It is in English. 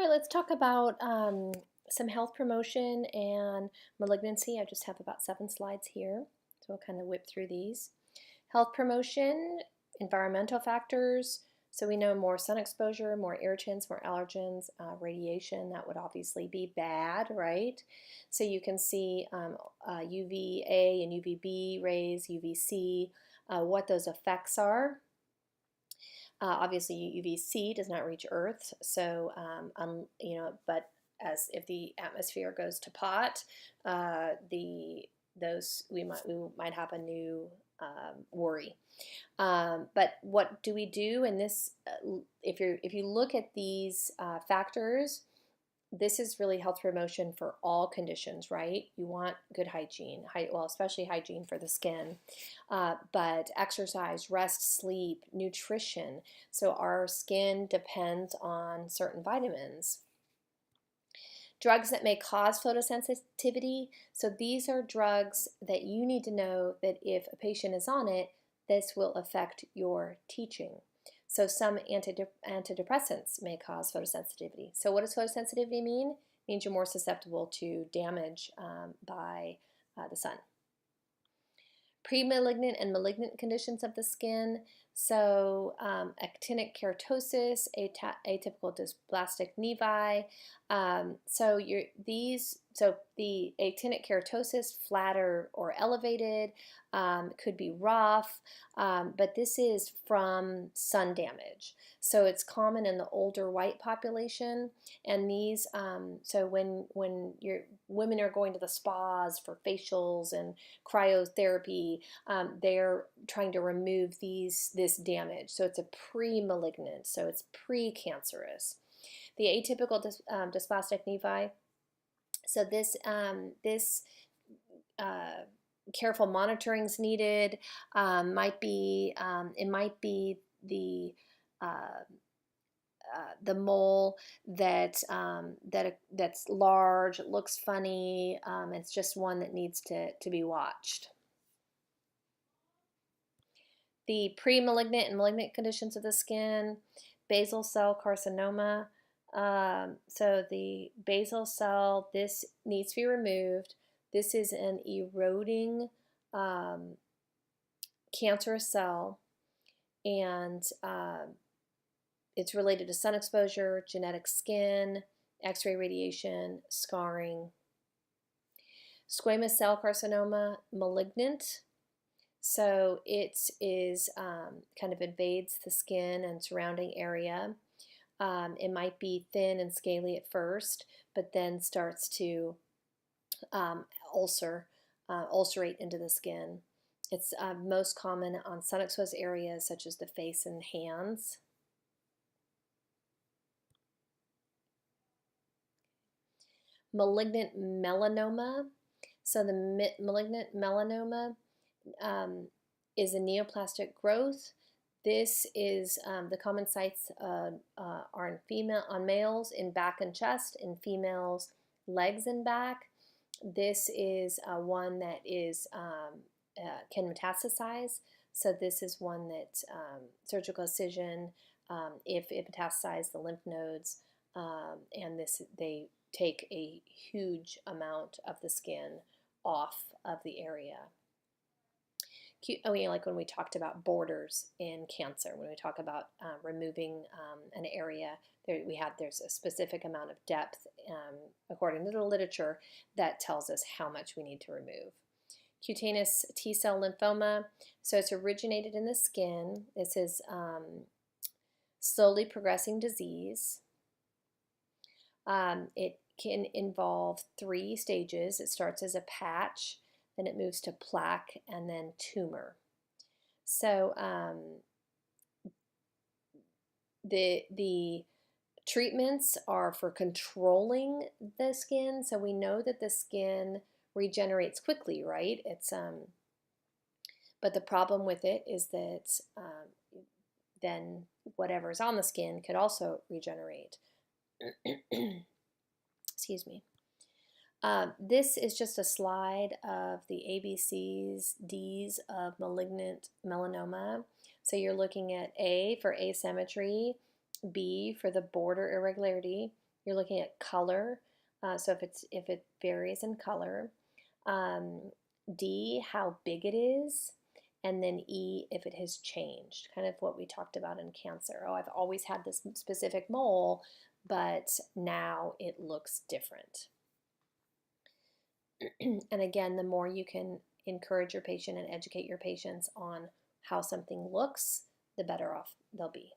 right, let's talk about some health promotion and malignancy. I just have about 7 slides here, so we'll kind of whip through these. Health promotion, environmental factors. So we know more sun exposure, more irritants, more allergens, radiation. That would obviously be bad, right? So you can see UVA and UVB rays, UVC, what those effects are. Obviously, UVC does not reach Earth, so but as if the atmosphere goes to pot, we might have a new worry. But what do we do in this? If you look at these factors, this is really health promotion for all conditions, right? You want good hygiene, well, especially hygiene for the skin, but exercise, rest, sleep, nutrition. So our skin depends on certain vitamins. Drugs that may cause photosensitivity. So these are drugs that you need to know that if a patient is on it, this will affect your teaching. So some antidepressants may cause photosensitivity. So what does photosensitivity mean? It means you're more susceptible to damage by the sun. Pre-malignant and malignant conditions of the skin. So actinic keratosis, atypical dysplastic nevi. So the actinic keratosis, flat or elevated, could be rough, but this is from sun damage. So it's common in the older white population, and these. So when women are going to the spas for facials and cryotherapy, they're trying to remove this damage. So it's a pre-malignant, so it's pre-cancerous. The atypical dysplastic nevi. So this careful monitoring is needed. It might be the mole that's large, it looks funny. It's just one that needs to be watched. The pre-malignant and malignant conditions of the skin, basal cell carcinoma. So the basal cell, this needs to be removed. This is an eroding cancerous cell, and it's related to sun exposure, genetic skin, X-ray radiation, scarring. Squamous cell carcinoma, malignant. So it is kind of invades the skin and surrounding area. It might be thin and scaly at first, but then starts to ulcerate into the skin. It's most common on sun-exposed areas such as the face and hands. Malignant melanoma. So the malignant melanoma is a neoplastic growth. This is the common sites are on males in back and chest, in females legs and back. This is one that can metastasize. So this is one that surgical excision, if it metastasizes the lymph nodes, and they take a huge amount of the skin off of the area. Like when we talked about borders in cancer, when we talk about removing an area, there's a specific amount of depth, according to the literature, that tells us how much we need to remove. Cutaneous T-cell lymphoma, so it's originated in the skin. This is slowly progressing disease. It can involve 3 stages. It starts as a patch, then it moves to plaque, and then tumor. So the treatments are for controlling the skin. So we know that the skin regenerates quickly, right? But the problem with it is that then whatever's on the skin could also regenerate. Excuse me. This is just a slide of the ABCs, Ds of malignant melanoma. So you're looking at A for asymmetry, B for the border irregularity, You're looking at color, so if it varies in color. D, how big it is, and then E, if it has changed, kind of what we talked about in cancer. Oh, I've always had this specific mole, but now it looks different. And again, the more you can encourage your patient and educate your patients on how something looks, the better off they'll be.